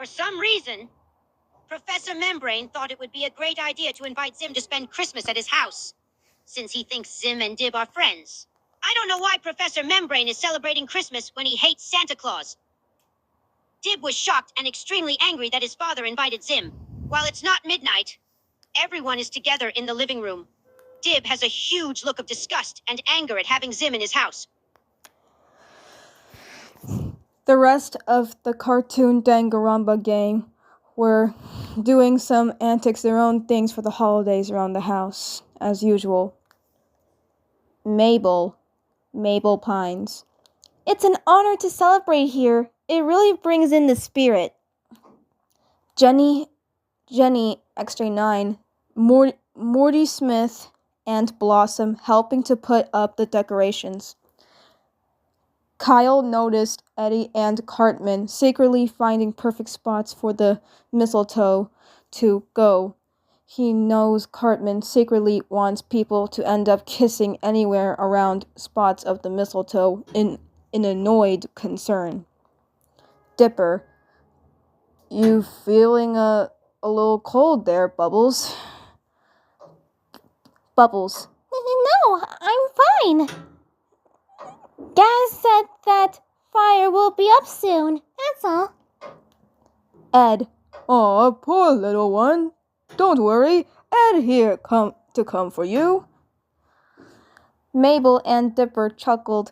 For some reason, Professor Membrane thought it would be a great idea to invite Zim to spend Christmas at his house, since he thinks Zim and Dib are friends. I don't know why Professor Membrane is celebrating Christmas when he hates Santa Claus. Dib was shocked and extremely angry that his father invited Zim. While it's not midnight, everyone is together in the living room. Dib has a huge look of disgust and anger at having Zim in his house. The rest of the cartoon Danganronpa gang were doing some antics, their own things for the holidays around the house, as usual. Mabel pines. It's an honor to celebrate here. It really brings in the spirit. Jenny, Extra 9, Morty Smith, and Blossom helping to put up the decorations. Kyle noticed Eddy and Cartman secretly finding perfect spots for the mistletoe to go. He knows Cartman secretly wants people to end up kissing anywhere around spots of the mistletoe in annoyed concern. Dipper, you feeling a little cold there, Bubbles? Bubbles. No, I'm fine. Gaz said that fire will be up soon, that's all. Ed. Aw, poor little one. Don't worry, Ed here come for you. Mabel and Dipper chuckled,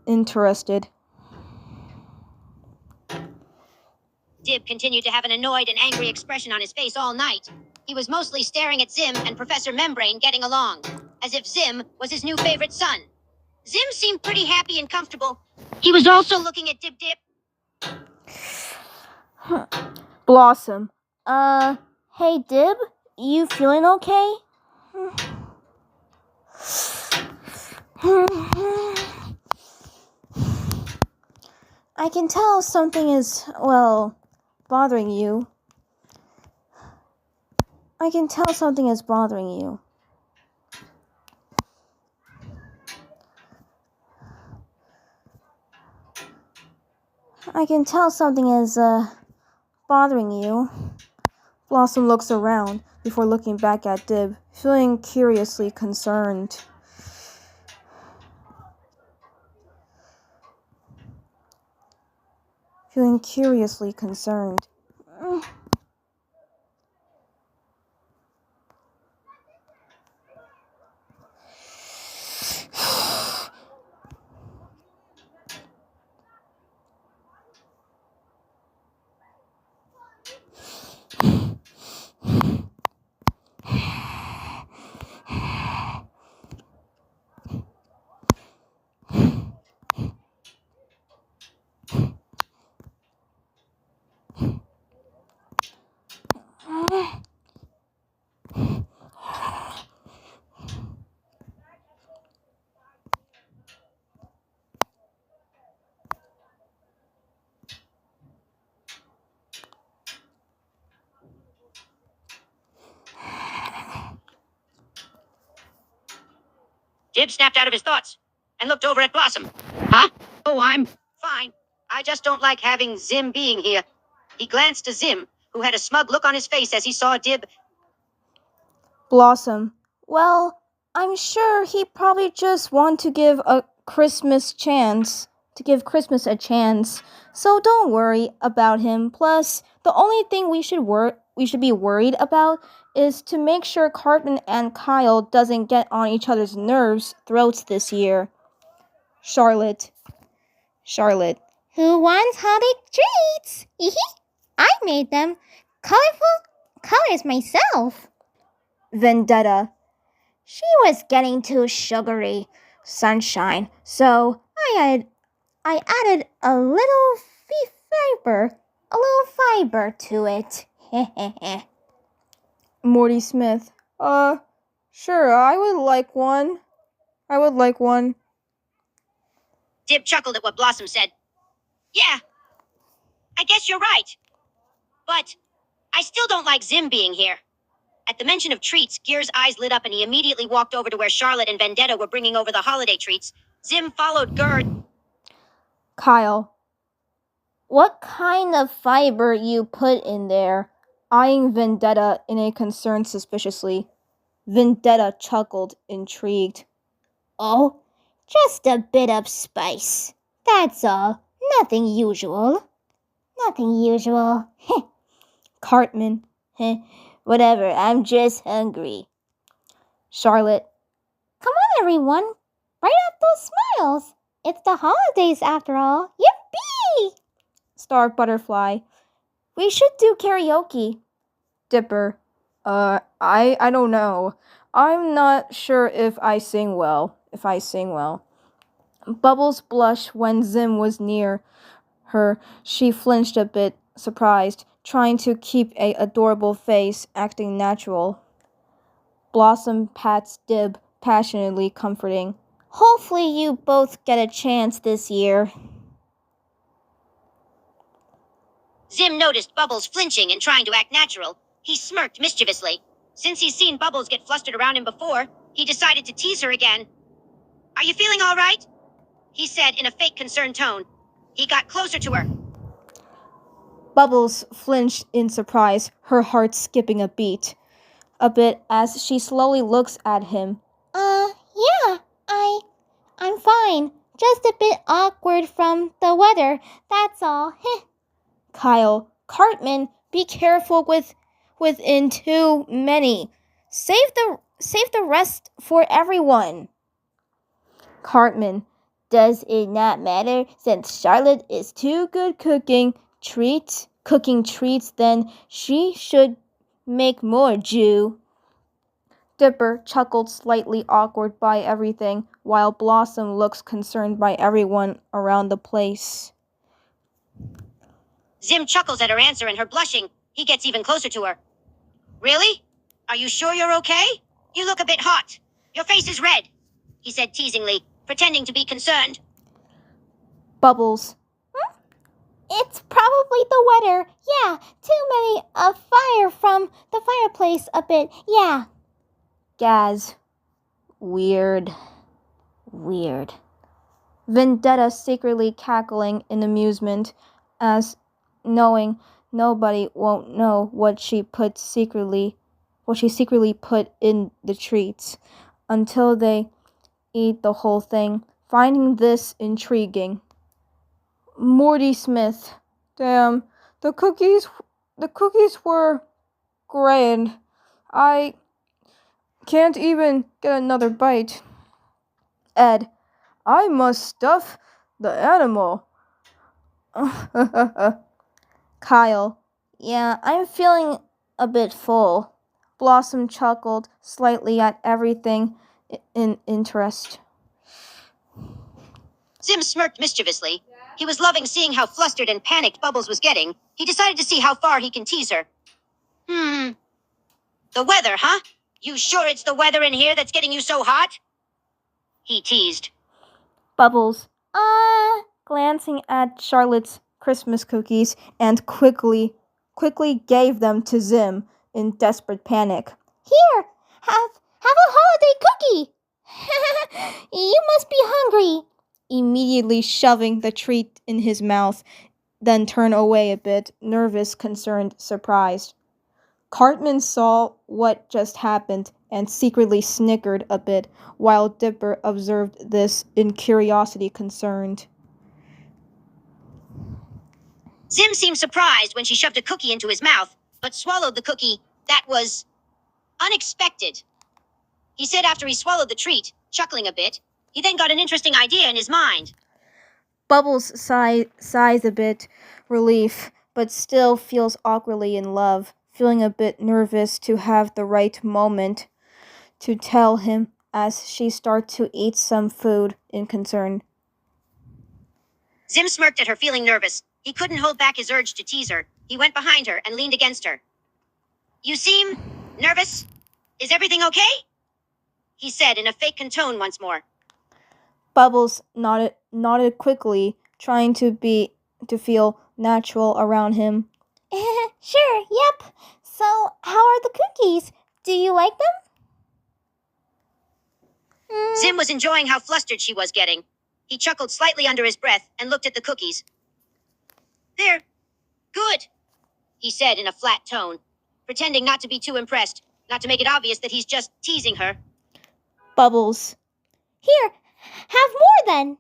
interested. Dib continued to have an annoyed and angry expression on his face all night. He was mostly staring at Zim and Professor Membrane getting along, as if Zim was his new favorite son. Zim seemed pretty happy and comfortable. He was also looking at Dib. Blossom. Hey Dib, you feeling okay? I can tell something is, bothering you. I can tell something is bothering you. I can tell something is, bothering you. Blossom looks around before looking back at Dib, feeling curiously concerned. Dib snapped out of his thoughts and looked over at Blossom. Huh? Oh, I'm fine. I just don't like having Zim being here. He glanced to Zim, who had a smug look on his face as he saw Dib. Blossom. Well, I'm sure he probably just want to give Christmas a chance. So don't worry about him. Plus, the only thing we should be worried about is to make sure Cartman and Kyle doesn't get on each other's throats this year. Charlotte. Who wants holiday treats? I made them colorful colors myself. Vendetta. She was getting too sugary, Sunshine, so I added a little fiber to it. Morty Smith. Sure, I would like one. Dib chuckled at what Blossom said. Yeah, I guess you're right. But I still don't like Zim being here. At the mention of treats, Gear's eyes lit up and he immediately walked over to where Charlotte and Vendetta were bringing over the holiday treats. Zim followed Gerd. Kyle. What kind of fiber you put in there? Eyeing Vendetta in a concern suspiciously. Vendetta chuckled, intrigued. Oh, just a bit of spice. That's all. Nothing usual. Nothing usual. Cartman. Whatever, I'm just hungry. Charlotte. Come on, everyone. Bright up those smiles. It's the holidays after all. Yippee! Star Butterfly. We should do karaoke. Dipper. I don't know. I'm not sure if I sing well. Bubbles blushed when Zim was near her. She flinched a bit, surprised, trying to keep a adorable face, acting natural. Blossom pats Dib, passionately comforting. Hopefully you both get a chance this year. Zim noticed Bubbles flinching and trying to act natural. He smirked mischievously. Since he's seen Bubbles get flustered around him before, he decided to tease her again. Are you feeling all right? He said in a fake concerned tone. He got closer to her. Bubbles flinched in surprise, her heart skipping a bit as she slowly looks at him. Yeah, I'm fine. Just a bit awkward from the weather, that's all. Kyle, Cartman, be careful within too many. Save the rest for everyone. Cartman, does it not matter since Charlotte is too good cooking treats, then she should make more, Jew. Dipper chuckled, slightly awkward by everything, while Blossom looks concerned by everyone around the place. Zim chuckles at her answer and her blushing. He gets even closer to her. Really? Are you sure you're okay? You look a bit hot. Your face is red, he said teasingly, pretending to be concerned. Bubbles. It's probably the weather. Yeah, too many of fire from the fireplace a bit. Yeah. Gaz. Weird. Vendetta secretly cackling in amusement, as knowing nobody won't know what she secretly put in the treats until they eat the whole thing, finding this intriguing. Morty Smith. Damn, the cookies were grand. I can't even get another bite. Ed, I must stuff the animal. Kyle, yeah, I'm feeling a bit full. Blossom chuckled slightly at everything in interest. Zim smirked mischievously. He was loving seeing how flustered and panicked Bubbles was getting. He decided to see how far he can tease her. The weather, huh? You sure it's the weather in here that's getting you so hot? He teased. Bubbles, glancing at Charlotte's Christmas cookies and quickly gave them to Zim in desperate panic. Here, have a holiday cookie. You must be hungry. Immediately shoving the treat in his mouth, then turn away a bit, nervous, concerned, surprised. Cartman saw what just happened and secretly snickered a bit, while Dipper observed this in curiosity concerned. Zim seemed surprised when she shoved a cookie into his mouth, but swallowed the cookie. That was unexpected. He said after he swallowed the treat, chuckling a bit, he then got an interesting idea in his mind. Bubbles sighs a bit, relief, but still feels awkwardly in love, feeling a bit nervous to have the right moment to tell him as she starts to eat some food in concern. Zim smirked at her, feeling nervous. He couldn't hold back his urge to tease her. He went behind her and leaned against her. You seem nervous. Is everything okay? He said in a fake tone once more. Bubbles nodded quickly, trying to feel natural around him. Sure, yep. So, how are the cookies? Do you like them? Zim was enjoying how flustered she was getting. He chuckled slightly under his breath and looked at the cookies. They're good, he said in a flat tone, pretending not to be too impressed, not to make it obvious that he's just teasing her. Bubbles Here, have more then.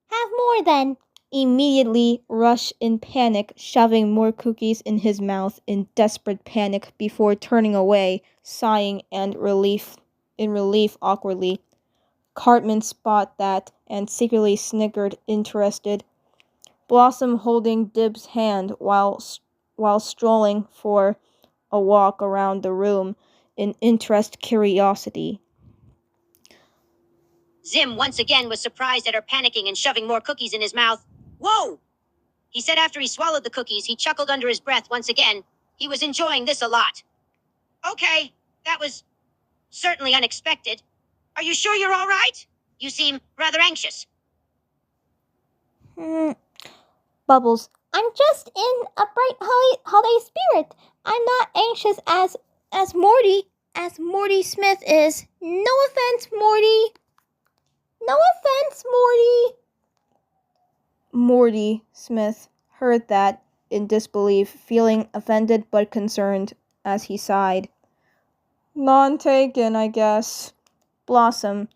Have more then. immediately rush in panic, shoving more cookies in his mouth in desperate panic before turning away, sighing and in relief awkwardly. Cartman spot that and secretly snickered, interested. Blossom holding Dib's hand while strolling for a walk around the room in curiosity. Zim once again was surprised at her panicking and shoving more cookies in his mouth. Whoa! He said after he swallowed the cookies, he chuckled under his breath once again. He was enjoying this a lot. Okay, that was certainly unexpected. Are you sure you're all right? You seem rather anxious. Bubbles, I'm just in a bright holiday spirit. I'm not anxious as Morty Smith is. No offense, Morty. No offense, Morty. Morty Smith heard that in disbelief, feeling offended but concerned as he sighed. None taken, I guess. Blossom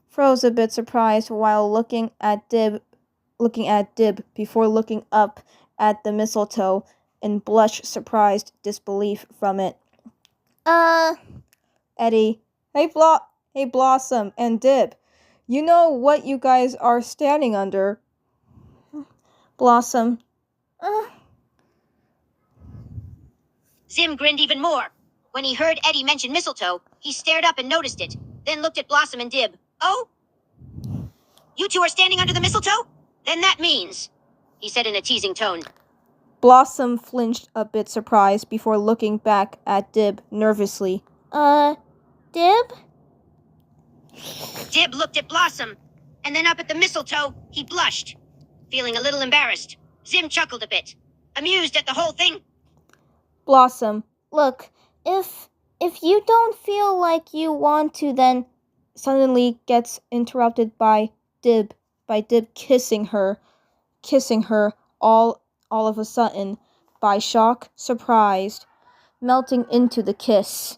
froze a bit surprised while looking at Dib before looking up at the mistletoe and blushed surprised disbelief from it. Eddy, hey Blossom and Dib, you know what you guys are standing under? Blossom. Zim grinned even more. When he heard Eddy mention mistletoe, he stared up and noticed it, then looked at Blossom and Dib. Oh? You two are standing under the mistletoe? Then that means, he said in a teasing tone. Blossom flinched a bit surprised before looking back at Dib nervously. Dib? Dib looked at Blossom, and then up at the mistletoe, he blushed, feeling a little embarrassed. Zim chuckled a bit, amused at the whole thing. Blossom. Look, if you don't feel like you want to, then Suddenly gets interrupted by Dib kissing her all of a sudden, by shock, surprised, melting into the kiss.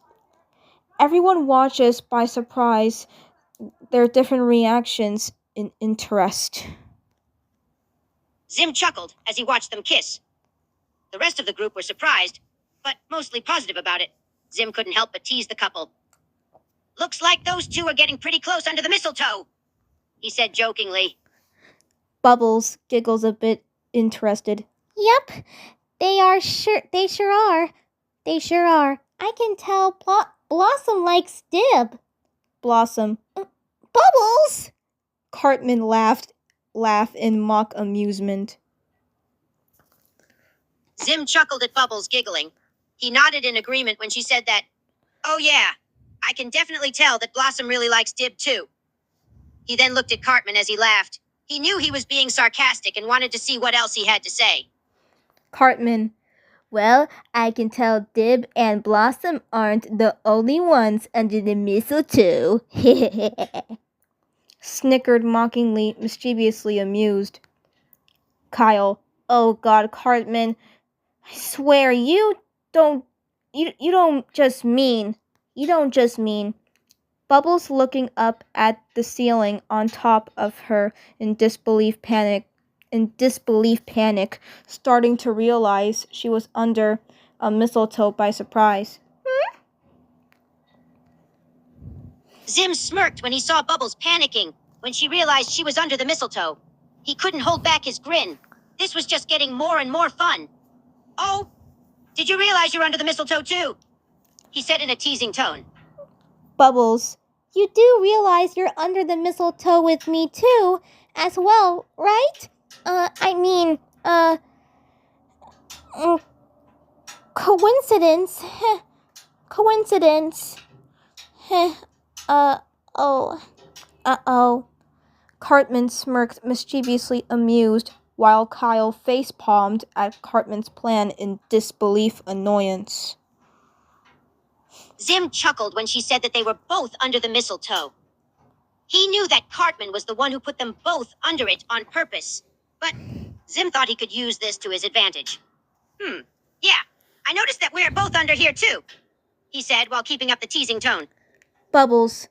Everyone watches by surprise, their different reactions in interest. Zim chuckled as he watched them kiss. The rest of the group were surprised, but mostly positive about it. Zim couldn't help but tease the couple. Looks like those two are getting pretty close under the mistletoe, he said jokingly. Bubbles giggles a bit interested. Yep, they sure are. I can tell Blossom likes Dib. Blossom. Bubbles! Cartman laughed in mock amusement. Zim chuckled at Bubbles giggling. He nodded in agreement when she said that, oh yeah, I can definitely tell that Blossom really likes Dib too. He then looked at Cartman as he laughed. He knew he was being sarcastic and wanted to see what else he had to say. Cartman. Well, I can tell Dib and Blossom aren't the only ones under the mistletoe. Snickered mockingly, mischievously amused. Kyle. Oh God, Cartman. I swear you don't just mean. Bubbles looking up at the ceiling on top of her in disbelief panic, starting to realize she was under a mistletoe by surprise. Zim smirked when he saw Bubbles panicking when she realized she was under the mistletoe. He couldn't hold back his grin. This was just getting more and more fun. Oh, did you realize you're under the mistletoe too? He said in a teasing tone. Bubbles. You do realize you're under the mistletoe with me too, as well, right? Coincidence. Coincidence. Uh-oh. Cartman smirked, mischievously amused, while Kyle face-palmed at Cartman's plan in disbelief annoyance. Zim chuckled when she said that they were both under the mistletoe. He knew that Cartman was the one who put them both under it on purpose, but Zim thought he could use this to his advantage. Yeah, I noticed that we're both under here too, he said while keeping up the teasing tone. Bubbles.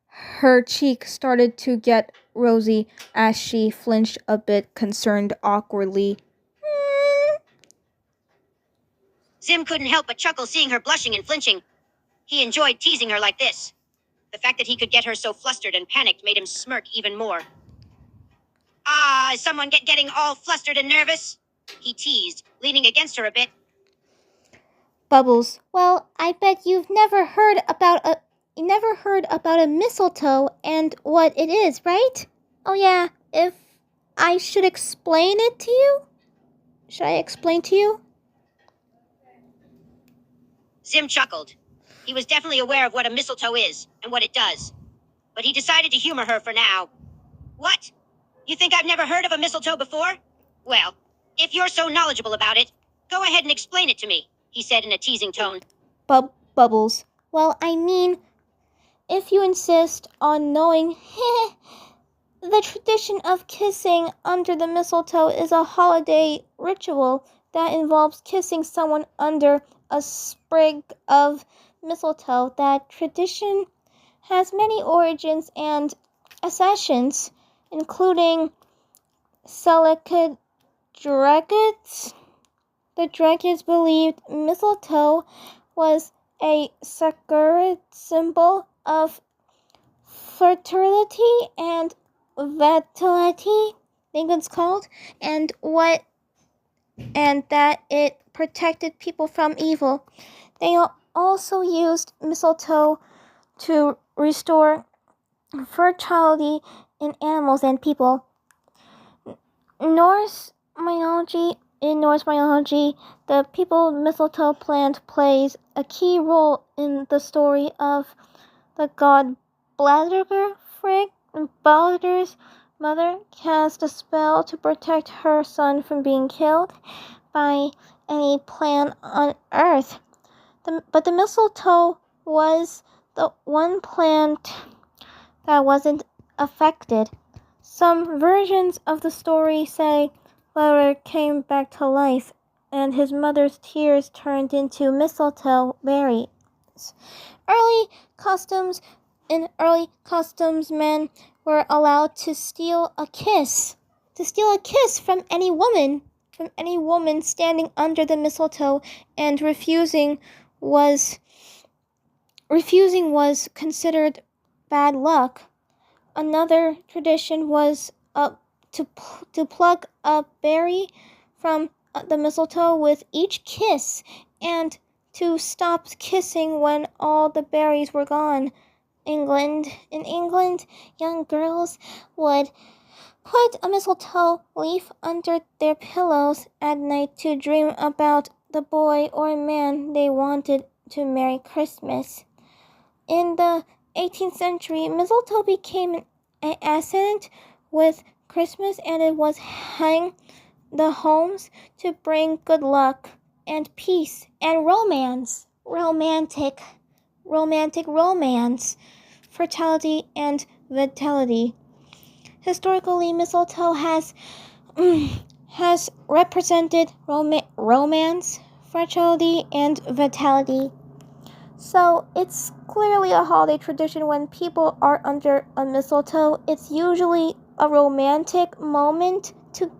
Her cheek started to get rosy as she flinched a bit, concerned awkwardly. Zim couldn't help but chuckle seeing her blushing and flinching. He enjoyed teasing her like this. The fact that he could get her so flustered and panicked made him smirk even more. Is someone getting all flustered and nervous? He teased, leaning against her a bit. Bubbles. Well, I bet you've never heard about a mistletoe and what it is, right? Oh yeah, if I should explain it to you? Should I explain to you? Zim chuckled. He was definitely aware of what a mistletoe is and what it does. But he decided to humor her for now. What? You think I've never heard of a mistletoe before? Well, if you're so knowledgeable about it, go ahead and explain it to me, he said in a teasing tone. Bubbles. Well, I mean, if you insist on knowing, the tradition of kissing under the mistletoe is a holiday ritual that involves kissing someone under a sprig of mistletoe. That tradition has many origins and accessions, including Seleucid Dragons. The Dragons believed mistletoe was a sacred symbol of fertility and vitality, I think it's called, and that it protected people from evil. They also used mistletoe to restore fertility in animals and people. In Norse mythology, the people mistletoe plant plays a key role in the story of the god Balder. Balder's mother cast a spell to protect her son from being killed by any plant on Earth. But the mistletoe was the one plant that wasn't affected. Some versions of the story say Balder came back to life and his mother's tears turned into mistletoe berries. In early customs, men were allowed to steal a kiss from any woman standing under the mistletoe, and refusing was considered bad luck. Another tradition was to pluck a berry from the mistletoe with each kiss, and to stop kissing when all the berries were gone. In England, young girls would put a mistletoe leaf under their pillows at night to dream about the boy or man they wanted to marry Christmas. In the 18th century, mistletoe became an accent with Christmas, and it was hung the homes to bring good luck and peace and romance. Romantic romance, fertility, and vitality. Historically, mistletoe has represented romance, fertility, and vitality. So it's clearly a holiday tradition. When people are under a mistletoe, it's usually a romantic moment to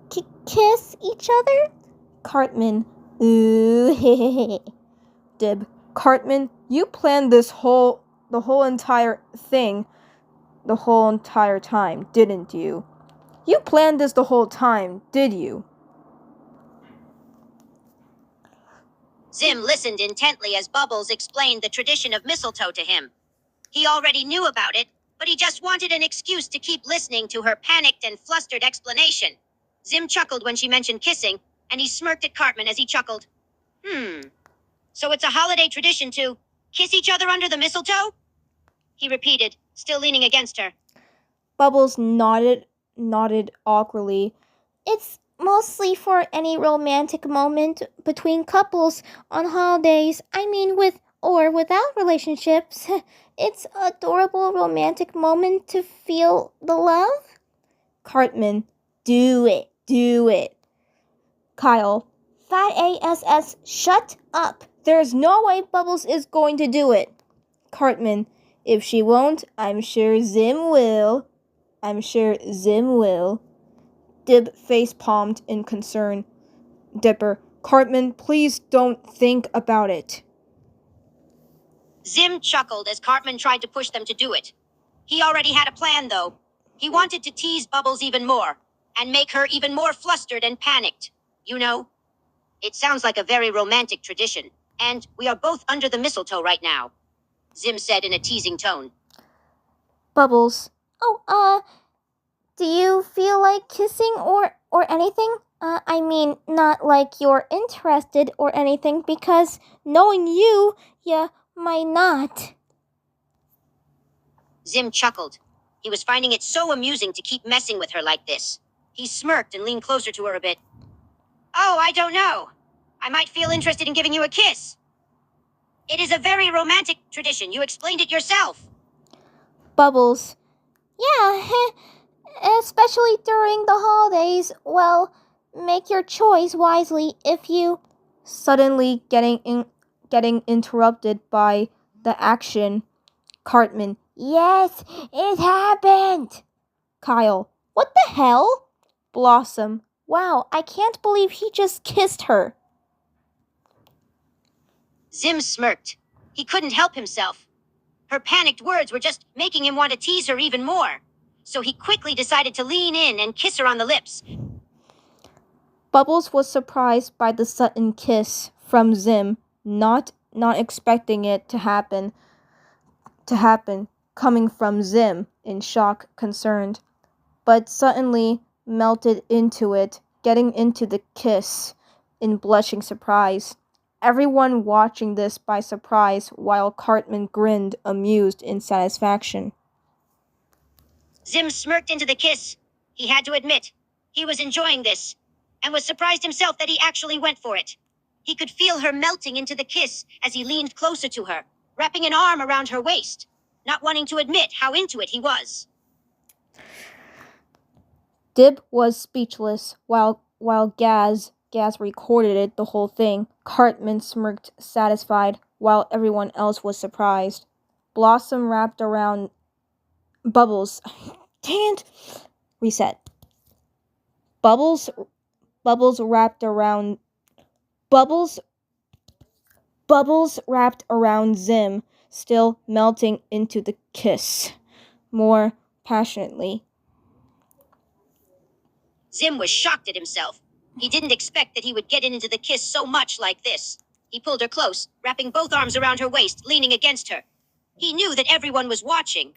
kiss each other. Cartman. Ooh, Dib. Cartman, you planned the whole entire thing the whole entire time, didn't you? You planned this the whole time, did you? Zim listened intently as Bubbles explained the tradition of mistletoe to him. He already knew about it, but he just wanted an excuse to keep listening to her panicked and flustered explanation. Zim chuckled when she mentioned kissing, and he smirked at Cartman as he chuckled. So it's a holiday tradition to kiss each other under the mistletoe? He repeated, still leaning against her. Bubbles nodded awkwardly. It's mostly for any romantic moment between couples on holidays. I mean, with or without relationships. It's an adorable romantic moment to feel the love. Cartman, do it. do it. Kyle, Fat ASS, shut up. there's no way Bubbles is going to do it. Cartman, if she won't, I'm sure Zim will. Dib face-palmed in concern. Dipper, Cartman, please don't think about it. Zim chuckled as Cartman tried to push them to do it. He already had a plan, though. He wanted to tease Bubbles even more, and make her even more flustered and panicked. You know? It sounds like a very romantic tradition, and we are both under the mistletoe right now, Zim said in a teasing tone. Bubbles, Oh, do you feel like kissing or anything? I mean, not like you're interested or anything, because knowing you might not. Zim chuckled. He was finding it so amusing to keep messing with her like this. He smirked and leaned closer to her a bit. Oh, I don't know. I might feel interested in giving you a kiss. It is a very romantic tradition. You explained it yourself. Bubbles, Yeah, especially during the holidays. Well, make your choice wisely if you... suddenly getting interrupted by the action. Cartman, Yes, it happened. Kyle, What the hell? Blossom, Wow, I can't believe he just kissed her. Zim smirked. He couldn't help himself. Her panicked words were just making him want to tease her even more. So he quickly decided to lean in and kiss her on the lips. Bubbles was surprised by the sudden kiss from Zim, not expecting it to happen, coming from Zim, in shock, concerned, but suddenly melted into it, getting into the kiss in blushing surprise. Everyone watching this by surprise, while Cartman grinned, amused in satisfaction. Zim smirked into the kiss. He had to admit, he was enjoying this, and was surprised himself that he actually went for it. He could feel her melting into the kiss as he leaned closer to her, wrapping an arm around her waist, not wanting to admit how into it he was. Dib was speechless, while Gaz recorded it, the whole thing. Cartman smirked, satisfied, while everyone else was surprised. Blossom wrapped around Bubbles. Dang it! Reset. Bubbles wrapped around Zim, still melting into the kiss, more passionately. Zim was shocked at himself. He didn't expect that he would get into the kiss so much like this. He pulled her close, wrapping both arms around her waist, leaning against her. He knew that everyone was watching,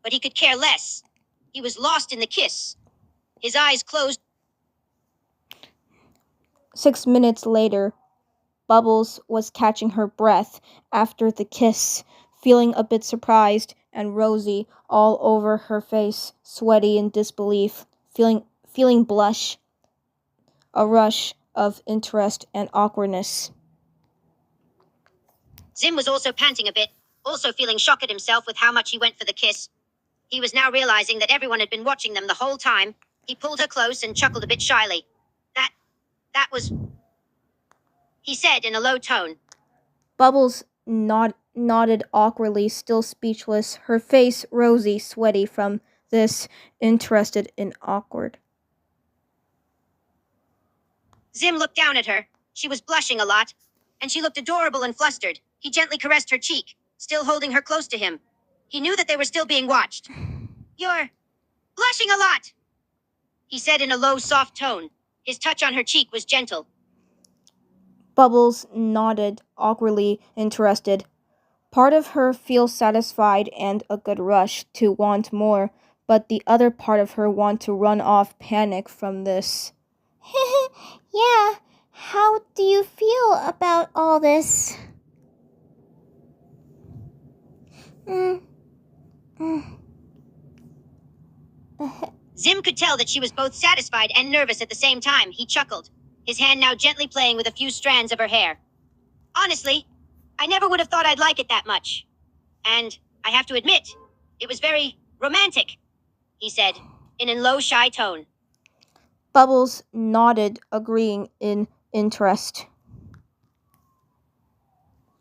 but he could care less. He was lost in the kiss. His eyes closed. 6 minutes later, Bubbles was catching her breath after the kiss, feeling a bit surprised and rosy all over her face, sweaty in disbelief, feeling blush, a rush of interest and awkwardness. Zim was also panting a bit, also feeling shocked at himself with how much he went for the kiss. He was now realizing that everyone had been watching them the whole time. He pulled her close and chuckled a bit shyly. That was... he said in a low tone. Bubbles nodded awkwardly, still speechless, her face rosy, sweaty from this, interested and awkward. Zim looked down at her. She was blushing a lot, and she looked adorable and flustered. He gently caressed her cheek, still holding her close to him. He knew that they were still being watched. You're blushing a lot, he said in a low, soft tone. His touch on her cheek was gentle. Bubbles nodded, awkwardly interested. Part of her feels satisfied and a good rush to want more, but the other part of her want to run off, panic from this. Yeah, how do you feel about all this? Zim could tell that she was both satisfied and nervous at the same time. He chuckled, his hand now gently playing with a few strands of her hair. Honestly, I never would have thought I'd like it that much. And I have to admit, it was very romantic, he said, in a low, shy tone. Bubbles nodded, agreeing in interest.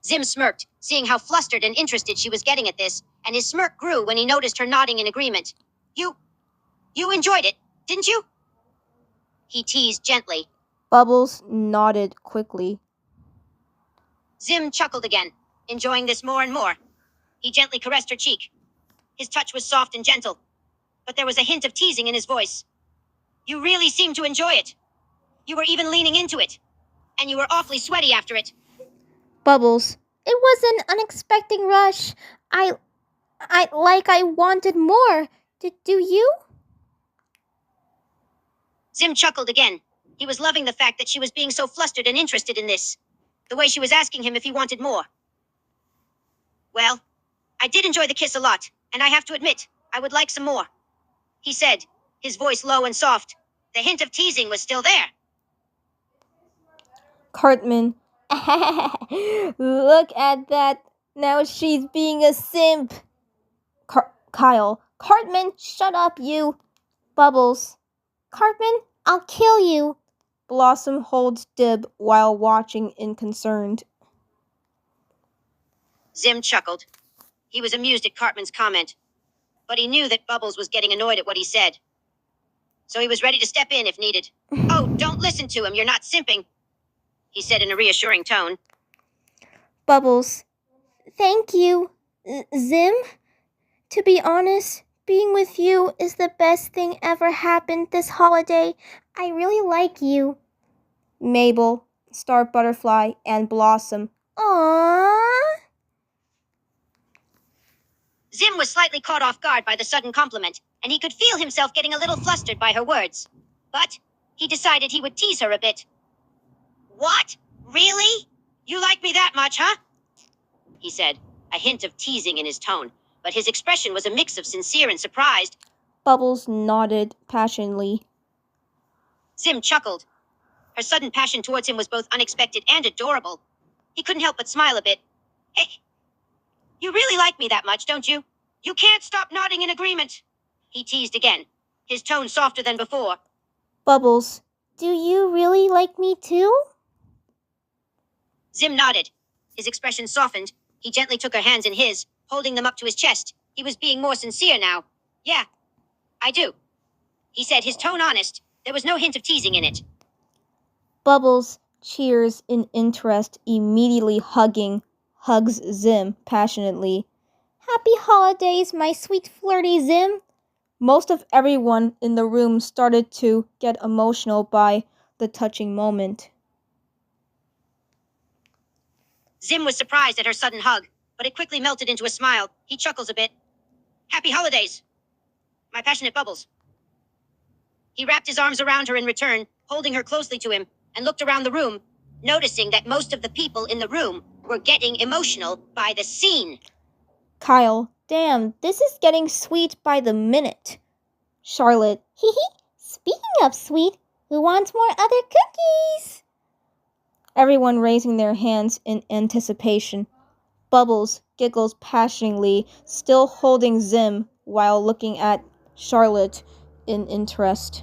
Zim smirked, seeing how flustered and interested she was getting at this, and his smirk grew when he noticed her nodding in agreement. You enjoyed it, didn't you? He teased gently. Bubbles nodded quickly. Zim chuckled again, enjoying this more and more. He gently caressed her cheek. His touch was soft and gentle, but there was a hint of teasing in his voice. You really seemed to enjoy it. You were even leaning into it, and you were awfully sweaty after it. Bubbles. It was an unexpected rush. I wanted more. Do you? Zim chuckled again. He was loving the fact that she was being so flustered and interested in this. The way she was asking him if he wanted more. Well, I did enjoy the kiss a lot, and I have to admit, I would like some more. He said, his voice low and soft. The hint of teasing was still there. Cartman. Look at that. Now she's being a simp. Kyle. Cartman, shut up, you. Bubbles. Cartman, I'll kill you. Blossom holds Dib while watching unconcerned. Zim chuckled. He was amused at Cartman's comment, but he knew that Bubbles was getting annoyed at what he said. So he was ready to step in if needed. Oh, don't listen to him, you're not simping, he said in a reassuring tone. Bubbles. Thank you, Zim. To be honest, being with you is the best thing ever happened this holiday. I really like you. Mabel, Star Butterfly, and Blossom. Aww. Zim was slightly caught off guard by the sudden compliment, and he could feel himself getting a little flustered by her words. But he decided he would tease her a bit. What? Really? You like me that much, huh? He said, a hint of teasing in his tone, but his expression was a mix of sincere and surprised. Bubbles nodded passionately. Zim chuckled. Her sudden passion towards him was both unexpected and adorable. He couldn't help but smile a bit. Hey, you really like me that much, don't you? You can't stop nodding in agreement. He teased again, his tone softer than before. Bubbles. Do you really like me too? Zim nodded. His expression softened. He gently took her hands in his, holding them up to his chest. He was being more sincere now. Yeah, I do. He said, his tone honest. There was no hint of teasing in it. Bubbles cheers in interest, immediately hugs Zim passionately. Happy holidays, my sweet flirty Zim. Most of everyone in the room started to get emotional by the touching moment. Zim was surprised at her sudden hug, but it quickly melted into a smile. He chuckles a bit. Happy holidays, my passionate Bubbles. He wrapped his arms around her in return, holding her closely to him, and looked around the room, noticing that most of the people in the room were getting emotional by the scene. Kyle, damn, this is getting sweet by the minute. Charlotte, Hee hee. Speaking of sweet, who wants more other cookies? everyone raising their hands in anticipation. Bubbles giggles passionately, still holding Zim while looking at Charlotte in interest.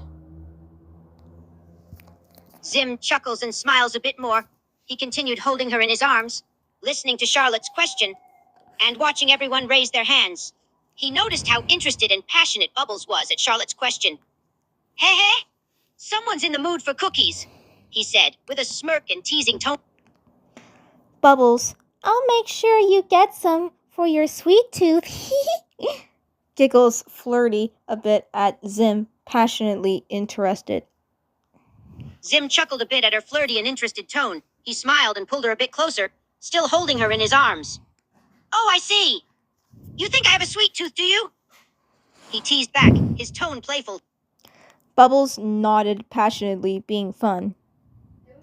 Zim chuckles and smiles a bit more. He continued holding her in his arms, listening to Charlotte's question, and watching everyone raise their hands. He noticed how interested and passionate Bubbles was at Charlotte's question. Hey, someone's in the mood for cookies, he said, with a smirk and teasing tone. Bubbles, I'll make sure you get some for your sweet tooth. giggles flirty a bit at Zim, passionately interested. Zim chuckled a bit at her flirty and interested tone. He smiled and pulled her a bit closer, still holding her in his arms. Oh, I see. You think I have a sweet tooth, do you? He teased back, his tone playful. Bubbles nodded passionately, being fun.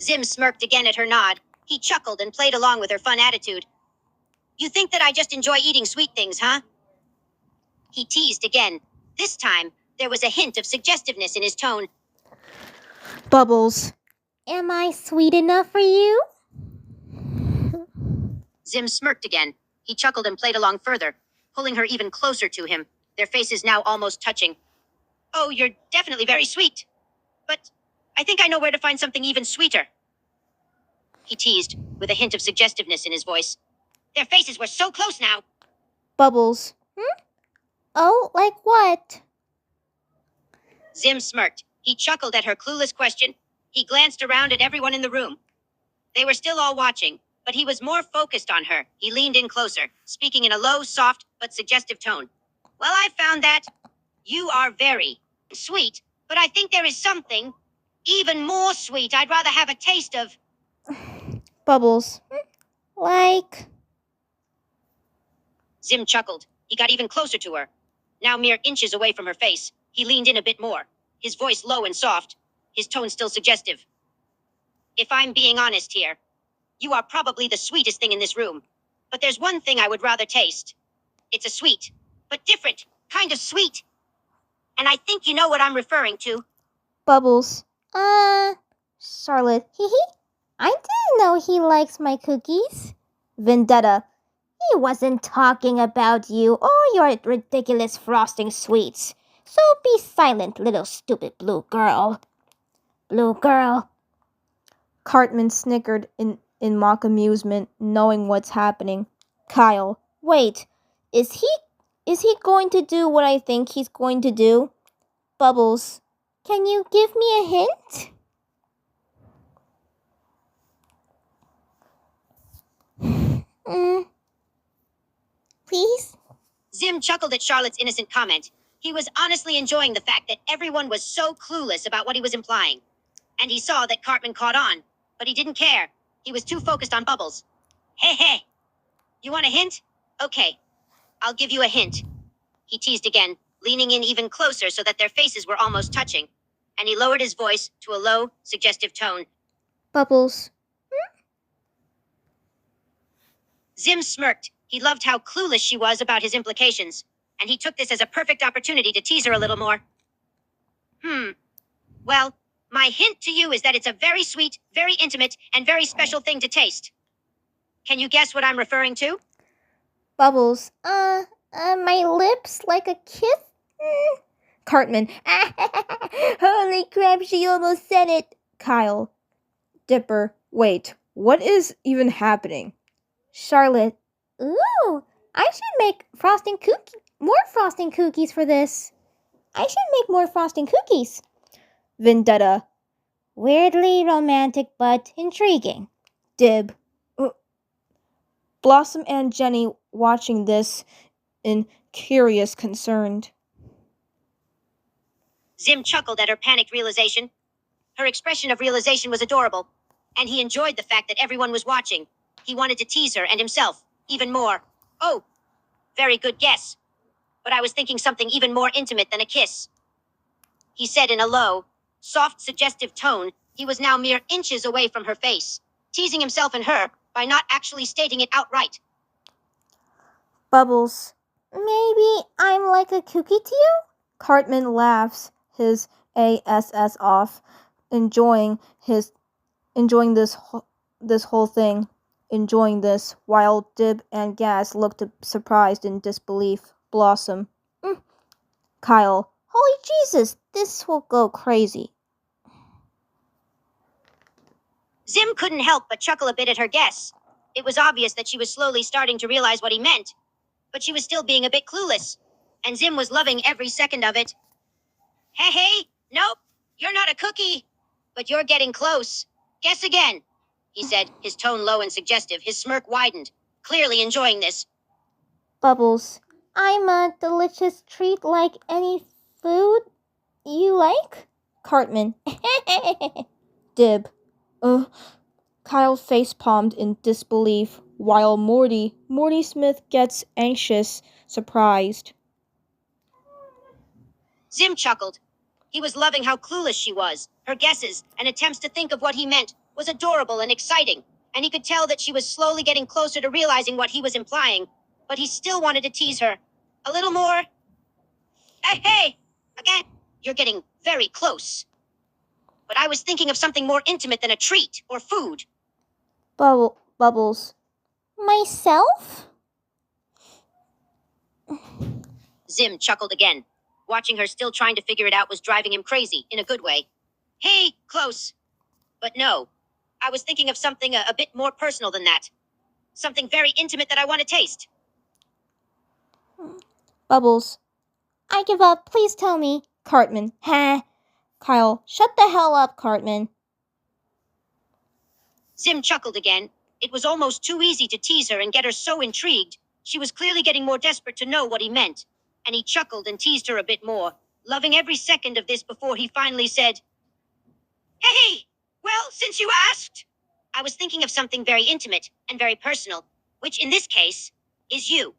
Zim smirked again at her nod. He chuckled and played along with her fun attitude. You think that I just enjoy eating sweet things, huh? He teased again. This time, there was a hint of suggestiveness in his tone. Bubbles, Am I sweet enough for you? Zim smirked again. He chuckled and played along further, pulling her even closer to him, their faces now almost touching. Oh, you're definitely very sweet. But I think I know where to find something even sweeter. He teased, with a hint of suggestiveness in his voice. Their faces were so close now. Bubbles. Oh, like what? Zim smirked. He chuckled at her clueless question. He glanced around at everyone in the room. They were still all watching, but he was more focused on her. He leaned in closer, speaking in a low, soft, but suggestive tone. Well, I found that you are very sweet, but I think there is something even more sweet. I'd rather have a taste of... Bubbles. Like... Zim chuckled. He got even closer to her. Now mere inches away from her face, he leaned in a bit more, his voice low and soft, his tone still suggestive. If I'm being honest here, you are probably the sweetest thing in this room. But there's one thing I would rather taste. It's a sweet, but different kind of sweet. And I think you know what I'm referring to. Bubbles. Charlotte, I didn't know he likes my cookies. Vendetta. He wasn't talking about you or your ridiculous frosting sweets. So be silent, little stupid blue girl. Blue girl. Cartman snickered in mock amusement, knowing what's happening. Kyle. Wait. Is he going to do what I think he's going to do? Bubbles. Can you give me a hint? Please? Zim chuckled at Charlotte's innocent comment. He was honestly enjoying the fact that everyone was so clueless about what he was implying. And he saw that Cartman caught on, but he didn't care. He was too focused on Bubbles. Hey. You want a hint? Okay. I'll give you a hint. He teased again, leaning in even closer so that their faces were almost touching. And he lowered his voice to a low, suggestive tone. Bubbles. Zim smirked. He loved how clueless she was about his implications, and he took this as a perfect opportunity to tease her a little more. Well, my hint to you is that it's a very sweet, very intimate, and very special thing to taste. Can you guess what I'm referring to? Bubbles. My lips like a kiss? Cartman. Holy crap, she almost said it. Kyle. Dipper. Wait, what is even happening? Charlotte. Ooh, I should make more frosting cookies for this. I should make more frosting cookies. Vendetta. Weirdly romantic but intriguing. Dib. Blossom and Jenny watching this in curious concern. Zim chuckled at her panicked realization. Her expression of realization was adorable, and he enjoyed the fact that everyone was watching. He wanted to tease her and himself even more. Oh, very good guess. But I was thinking something even more intimate than a kiss. He said in a low, soft, suggestive tone. He was now mere inches away from her face, teasing himself and her by not actually stating it outright. Bubbles. Maybe I'm like a cookie to you? Cartman laughs his ass off, enjoying this whole thing. Enjoying this, while Dib and Gas looked surprised in disbelief. Blossom. Kyle. Holy Jesus, this will go crazy. Zim couldn't help but chuckle a bit at her guess. It was obvious that she was slowly starting to realize what he meant, but she was still being a bit clueless, and Zim was loving every second of it. Hey, nope, you're not a cookie, but you're getting close. Guess again, he said, his tone low and suggestive, his smirk widened, clearly enjoying this. Bubbles. I'm a delicious treat like any food you like? Cartman. Dib. Kyle facepalmed in disbelief, while Morty Smith gets anxious, surprised. Zim chuckled. He was loving how clueless she was. Her guesses and attempts to think of what he meant was adorable and exciting, and he could tell that she was slowly getting closer to realizing what he was implying, but he still wanted to tease her. A little more. Hey, again, you're getting very close. But I was thinking of something more intimate than a treat or food. Bubbles. Myself? Zim chuckled again. Watching her still trying to figure it out was driving him crazy, in a good way. Hey, close. But no, I was thinking of something a bit more personal than that. Something very intimate that I want to taste. Bubbles. I give up. Please tell me. Cartman. Ha. Kyle. Shut the hell up, Cartman. Zim chuckled again. It was almost too easy to tease her and get her so intrigued. She was clearly getting more desperate to know what he meant. And he chuckled and teased her a bit more, loving every second of this before he finally said, Hey, well, since you asked, I was thinking of something very intimate and very personal, which in this case is you.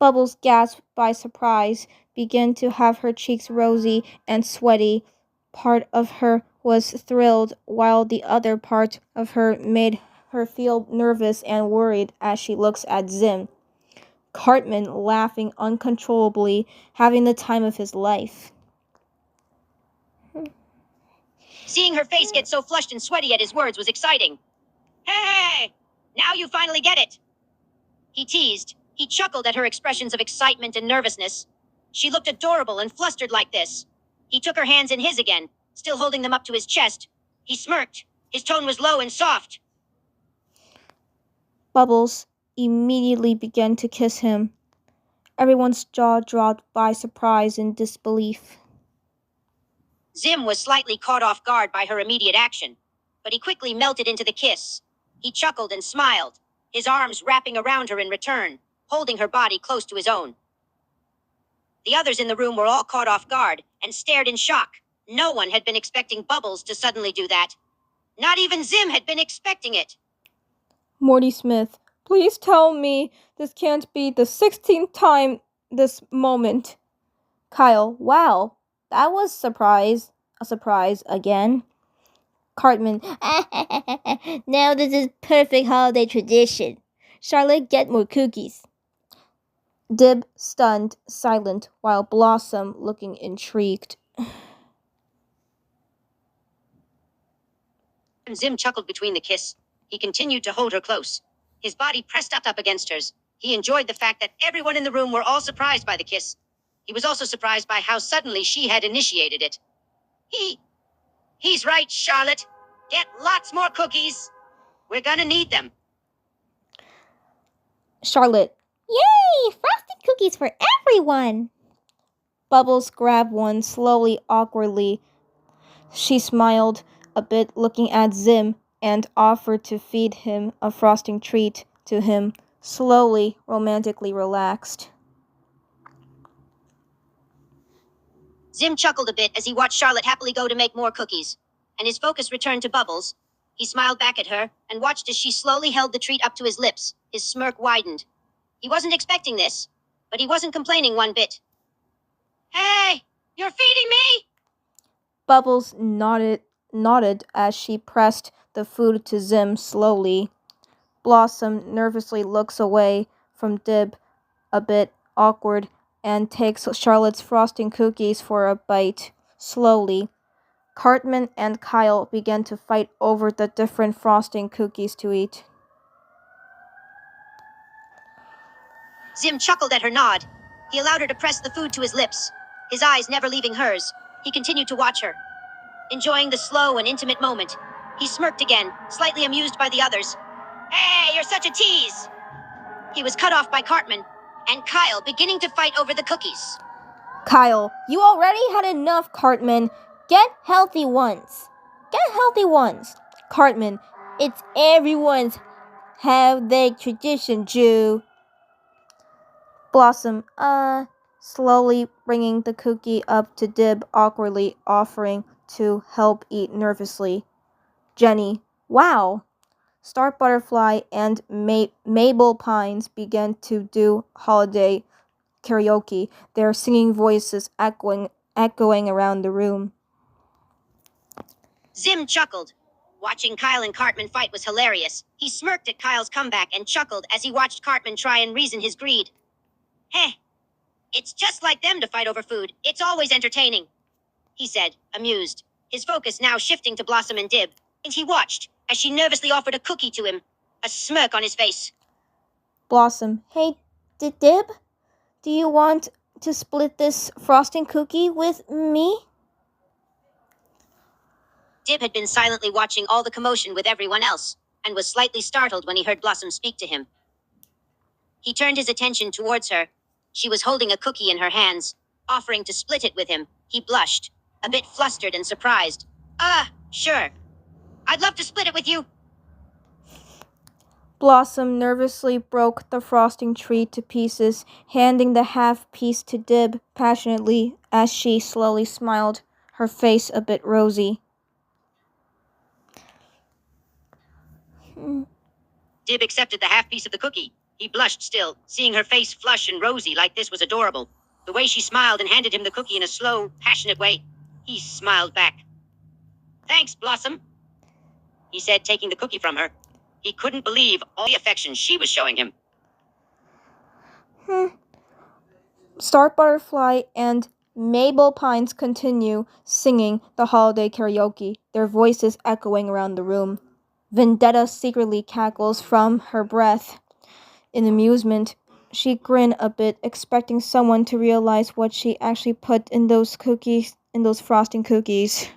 Bubbles gasped by surprise, began to have her cheeks rosy and sweaty. Part of her was thrilled, while the other part of her made her feel nervous and worried as she looks at Zim. Cartman laughing uncontrollably, having the time of his life. Seeing her face get so flushed and sweaty at his words was exciting. Hey, now you finally get it. He teased. He chuckled at her expressions of excitement and nervousness. She looked adorable and flustered like this. He took her hands in his again, still holding them up to his chest. He smirked. His tone was low and soft. Bubbles immediately began to kiss him. Everyone's jaw dropped by surprise and disbelief. Zim was slightly caught off guard by her immediate action, but he quickly melted into the kiss. He chuckled and smiled, his arms wrapping around her in return, holding her body close to his own. The others in the room were all caught off guard and stared in shock. No one had been expecting Bubbles to suddenly do that. Not even Zim had been expecting it. Morty Smith, please tell me this can't be the 16th time this moment. Kyle, wow, that was a surprise again. Cartman, Now this is perfect holiday tradition. Charlotte, get more cookies. Dib stunned, silent, while Blossom looking intrigued. Zim chuckled between the kiss. He continued to hold her close, his body pressed up against hers. He enjoyed the fact that everyone in the room were all surprised by the kiss. He was also surprised by how suddenly she had initiated it. He's right, Charlotte. Get lots more cookies. We're gonna need them. Charlotte, Yay! Frosted cookies for everyone. Bubbles grabbed one slowly, awkwardly. She smiled a bit, looking at Zim, and offered to feed him a frosting treat to him, slowly, romantically relaxed. Zim chuckled a bit as he watched Charlotte happily go to make more cookies, and his focus returned to Bubbles. He smiled back at her and watched as she slowly held the treat up to his lips. His smirk widened. He wasn't expecting this, but he wasn't complaining one bit. Hey, you're feeding me? Bubbles nodded as she pressed the food to Zim slowly. Blossom nervously looks away from Dib, a bit awkward, and takes Charlotte's frosting cookies for a bite, slowly. Cartman and Kyle began to fight over the different frosting cookies to eat. Zim chuckled at her nod. He allowed her to press the food to his lips, his eyes never leaving hers. He continued to watch her, enjoying the slow and intimate moment. He smirked again, slightly amused by the others. Hey, you're such a tease! He was cut off by Cartman and Kyle, beginning to fight over the cookies. Kyle, you already had enough, Cartman. Get healthy ones. Get healthy ones. Cartman, It's everyone's holiday tradition, Jew. Blossom, slowly bringing the cookie up to Dib, awkwardly offering to help eat nervously. Jenny, wow. Star Butterfly and Mabel Pines began to do holiday karaoke, their singing voices echoing around the room. Zim chuckled. Watching Kyle and Cartman fight was hilarious. He smirked at Kyle's comeback and chuckled as he watched Cartman try and reason his greed. Heh, it's just like them to fight over food. It's always entertaining, he said, amused, his focus now shifting to Blossom and Dib. And he watched as she nervously offered a cookie to him, a smirk on his face. Blossom, hey, Dib, do you want to split this frosting cookie with me? Dib had been silently watching all the commotion with everyone else, and was slightly startled when he heard Blossom speak to him. He turned his attention towards her. She was holding a cookie in her hands, offering to split it with him. He blushed, a bit flustered and surprised. Sure. I'd love to split it with you. Blossom nervously broke the frosting treat to pieces, handing the half piece to Dib passionately as she slowly smiled, her face a bit rosy. Dib accepted the half piece of the cookie. He blushed still, seeing her face flush and rosy like this was adorable. The way she smiled and handed him the cookie in a slow, passionate way. He smiled back. Thanks, Blossom, he said, taking the cookie from her. He couldn't believe all the affection she was showing him. Star Butterfly and Mabel Pines continue singing the holiday karaoke, their voices echoing around the room. Vendetta secretly cackles from her breath. In amusement, she grinned a bit, expecting someone to realize what she actually put in those frosting cookies.